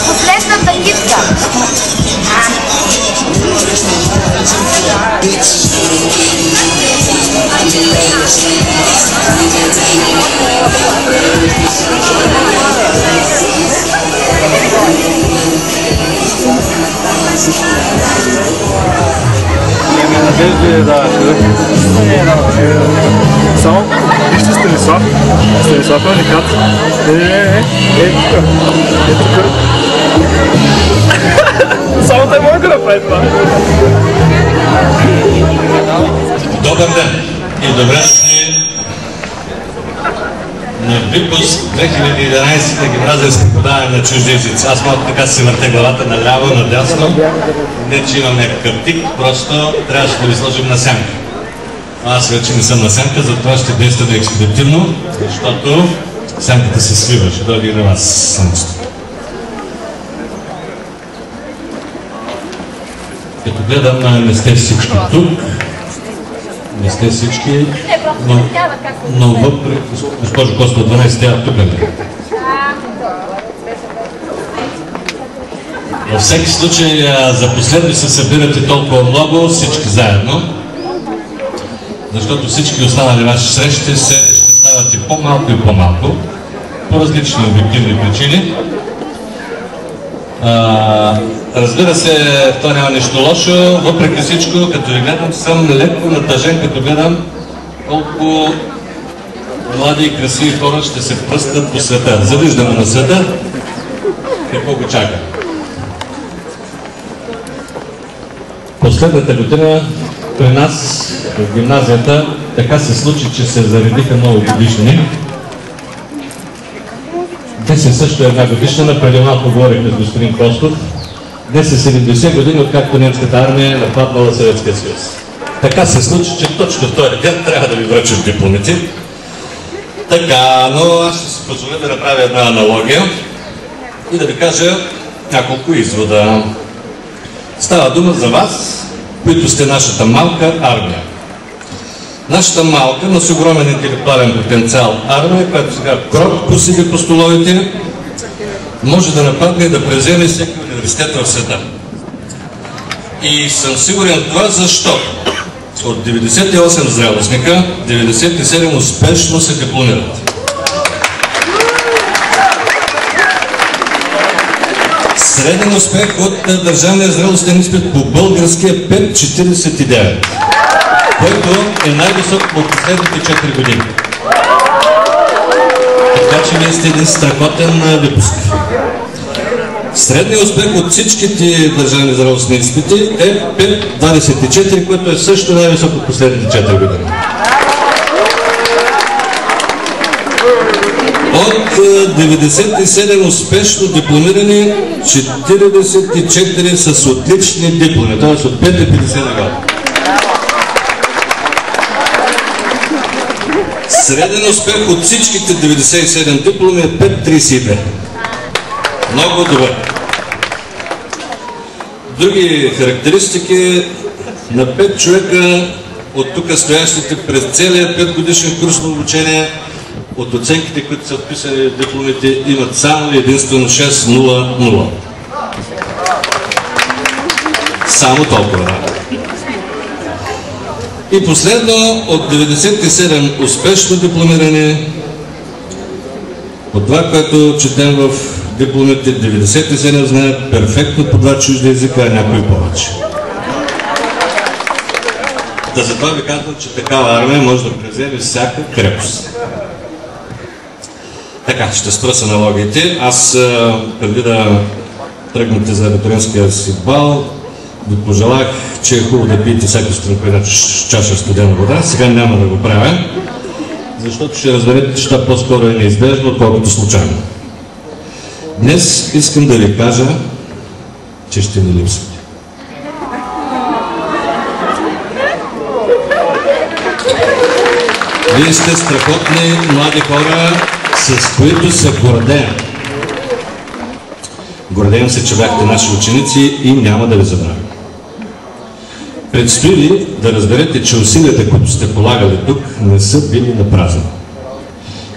Последната китка. Само, вижте Станислав е уникат. Тук. Само той може да направи това. Добър ден и добре дошли на Випуск 2011 на гимназийски подаване на чужди езици. Аз малко така си въртя главата наляво, надясно. Не, че имам някакъв тик, просто трябваше да ви сложим на сянка. Аз вече не съм на сянка, затова ще действаме експедитивно, защото сянката се свива, ще дойде и на вас слънцето. Като гледам, не сте всички тук, не сте всички, но въпреки, госпожо Коста, 12 тя тук не. Във всеки случай, за последно се събирате толкова много, всички заедно, защото всички останали ваши срещи ще стават и по-малко и по-малко, по различни обективни причини. Разбира се, това няма нищо лошо, въпреки всичко, като ви гледам, съм леко натъжен, като гледам колко млади и красиви хора ще се впръскат по света. Завиждаме на света какво го чака. Последната година при нас в гимназията така се случи, че се заредиха много годишни. Днес е също една годишнина, преди малко говорихме с господин Костов. Днес е 70 години, откакто немската армия е нападнала Съветския съюз. Така се случи, че точно в този ден трябва да ви връчим дипломите. Така, но аз ще си позволя да направя една аналогия и да ви кажа няколко извода. Става дума за вас, които сте нашата малка армия. Нашата малка, но с огромен интелектуален потенциал армия, която сега кротко седи по столовете, може да нападне и да преземе всеки университет в света. И съм сигурен в това, защото от 98 зрелостника, 97 успешно се дипломират. Среден успех от държавния зрелостен изпит по българския 5,49, който е най-висок от последните 4 години. Така че вие сте един страхотен выпуск. Средният успех от всичките държавни зрелостни изпити е 5,24, което е също най-висок от последните 4 години. От 97 успешно дипломирани, 44 с отлични дипломи, т.е. от 5,50 нагоре. Среден успех от всичките 97 дипломи е 5,32. Много добър. Други характеристики на 5 човека от тук стоящите през целия 5 годишен курс на обучение, от оценките, които са отписани в дипломите, имат само единствено 6,00. Само толкова. И последно, от 97 успешно дипломирани, от това, което четем в дипломите, 97 знаят перфектно по 2 чужди езика, а някои повече. Да, затова ви казвам, че такава армия може да преземе всяка крепост. Така, ще спра с аналогиите. Аз преди да тръгнете за абитуриентския си бал, ви пожелах, че е хубаво да пиете всяка сутрин по една чаша студена вода. Сега няма да го правя, защото ще разберете, че това по-скоро е неизбежно, отколкото случайно. Днес искам да ви кажа, че ще ни липсвате. Вие сте страхотни млади хора, с които се гордеем. Гордеем се, че бяхте наши ученици и няма да ви забравим. Предстои ви да разберете, че усилията, които сте полагали тук, не са били напразни.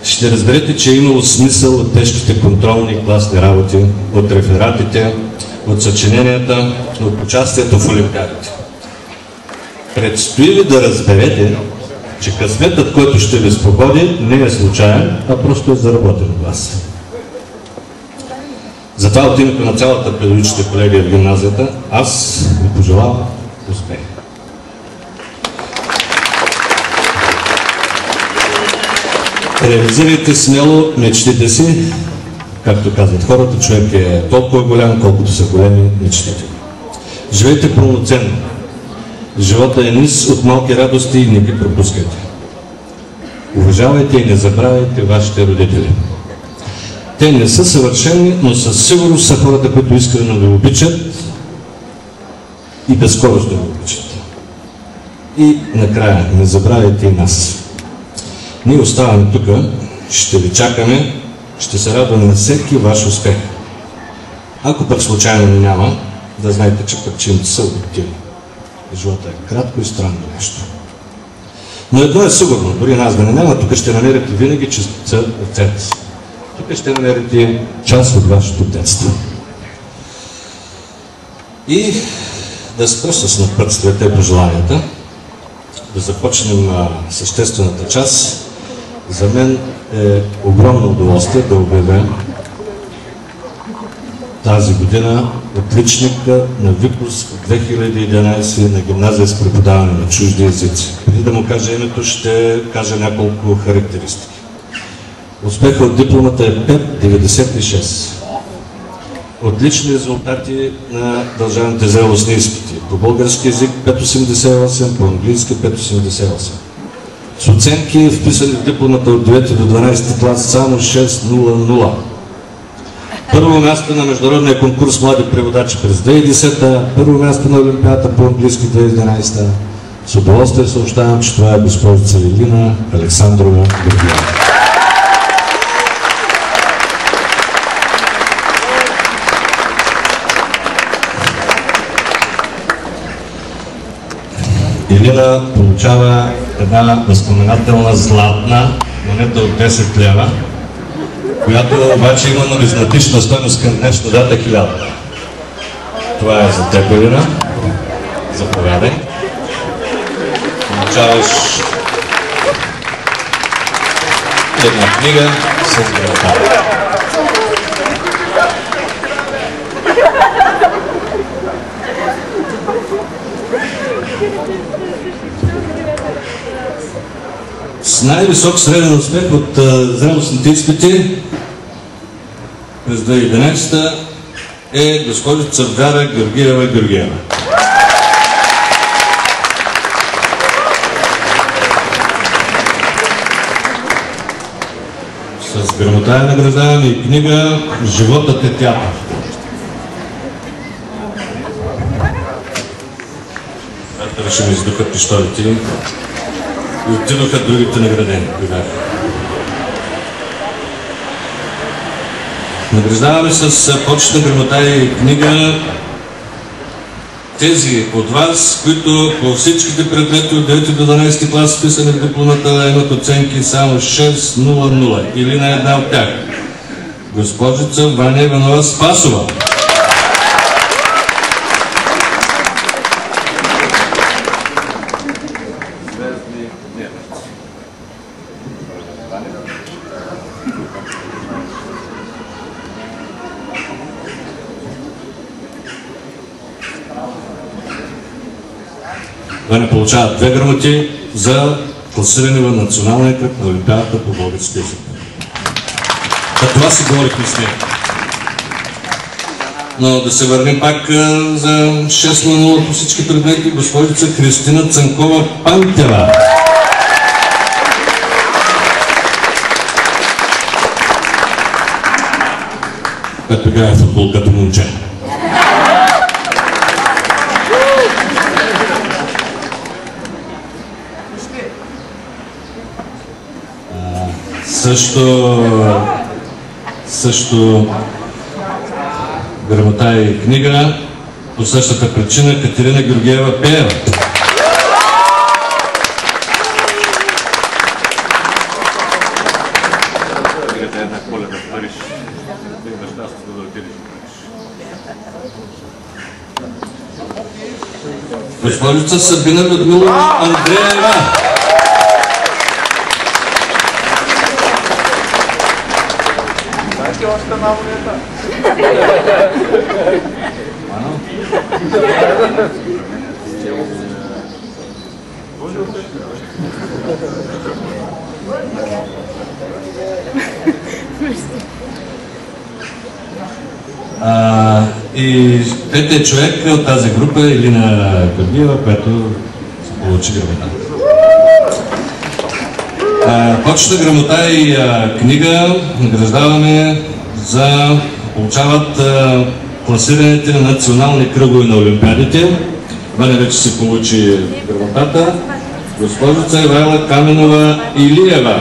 Ще разберете, че е имало смисъл от тежките контролни и класни работи, от рефератите, от съчиненията, от участието в олимпиадите. Предстои ви да разберете, че късметът, който ще ви спогоди, не е случайен, а просто е заработен от вас. Затова от името на цялата педагогическа колегия в гимназията, аз ви пожелавам успех. Реализирайте смело мечтите си. Както казват хората, човек е толкова голям, колкото са големи мечтите. Живейте пълноценно. Живота е низ от малки радости и не ги пропускайте. Уважавайте и не забравяйте вашите родители. Те не са съвършени, но със сигурност са хората, които искрено ви обичат и безскоростно ви обичат. И накрая, не забравяйте и нас. Ние оставаме тук, ще ви чакаме, ще се радваме на всеки ваш успех. Ако пък случайно няма, да знаете, че причините са обективни. Живота е кратко и странно нещо. Но едно е сигурно, дори нас да не няма, тук ще намерите винаги чистота отец. Тук ще намерите част от вашето детство. И да спра с напътствията и пожеланията, да започнем съществената част. За мен е огромно удоволствие да обявя тази година отличника на ВИКУС 2011 на гимназия с преподаване на чужди езици. Преди да му кажа името, ще кажа няколко характеристики. Успеха от дипломата е 5,96. Отлични резултати на държавните зрелостни изпити. По български език 5,88, по английски 5,88. С оценки, вписани в дипломата от 9 до 12 клас, само 6,00. Първо място на международния конкурс Млади преводачи през 2010, първо място на Олимпиадата по английски 2011. С удоволствие съобщавам, че това е госпожица Илина Александрова Георгиева. Илина получава една възпоменателна златна монета от 10 лева, която обаче има нумизматична стойност към днешна дата 1000. Това е за теб, Илина. Заповядай. Получаваш една книга с грамота. С най-висок среден успех от зрелостните изпити през 2011 е госпожица Вяра Георгиева Георгиева. С грамота е награждаваме и книга "Животът е театър". Вече ще ми издухат пистолите и отидоха другите наградени. Награждаваме с почетна грамота и книга тези от вас, които по всичките предмети от 9 до 12 клас вписани в дипломата имат оценки само 6,00 или на една от тях. Госпожица Ваня Иванова Спасова. Ваня получава 2 грамоти за класиране в националния кръг на Олимпиадата по български език. Това си говорихме с нея. Но да се върнем пак за 6 на 0 по всички предмети. Госпожица Христина Цанкова-Пантева. Която играе футбол като момче. Също грамота и книга по същата причина Катерина Георгиева Пеева. Госпожица Сабина Людмилова Андреева. И третия човек от тази група е Илина Георгиева, която се получи грамота. Почетна грамота и книга награждаваме за получават класираните на национални кръгове на олимпиадите. Ваня вече се получи грамотата. Госпожица Ивайла Каменова Илиева.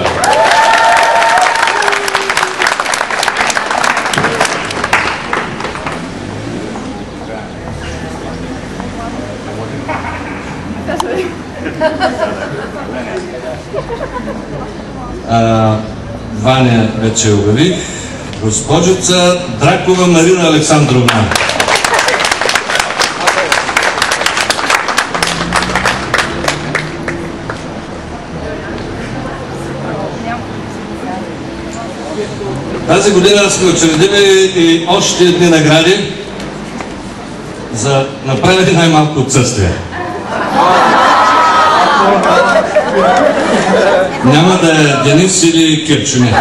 Ваня вече обявих. Госпожица Дракова Марина Александровна. Тази година сме учредили и още едни награди за направили най-малко отсъствие. Няма да е Денис или Кирчуне.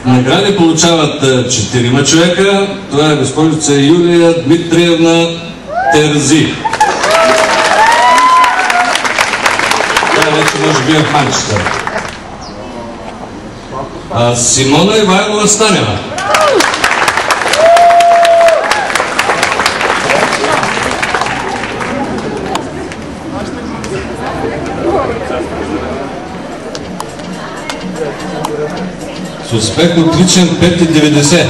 Награди получават 4 човека. Това е госпожица Юлия Дмитриевна Терзи. Това вече може би е панчета. Симона Ивайлова Станева. С успех отличен 5,90.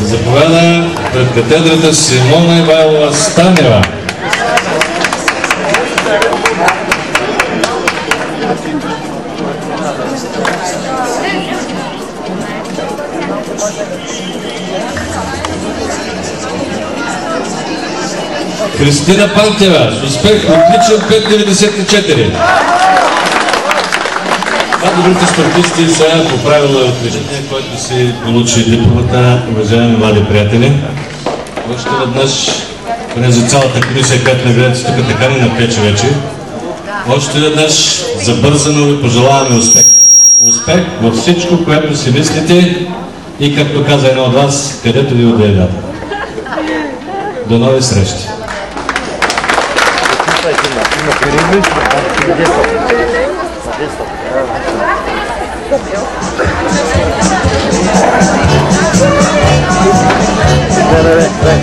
Заповяда пред катедрата Симона Ивайлова Станева. Христина Пантева с успех отличен 5,94. Добрите спортисти са по правило е отличните, който си получи дипломата, уважаеми млади приятели. Още веднъж, понеже цялата комисия, която наградите тук така ни напече вече, още веднъж забързано ви пожелаваме успех. Успех във всичко, което си мислите и, както каза едно от вас, където ви отделят. До нови срещи! Дай.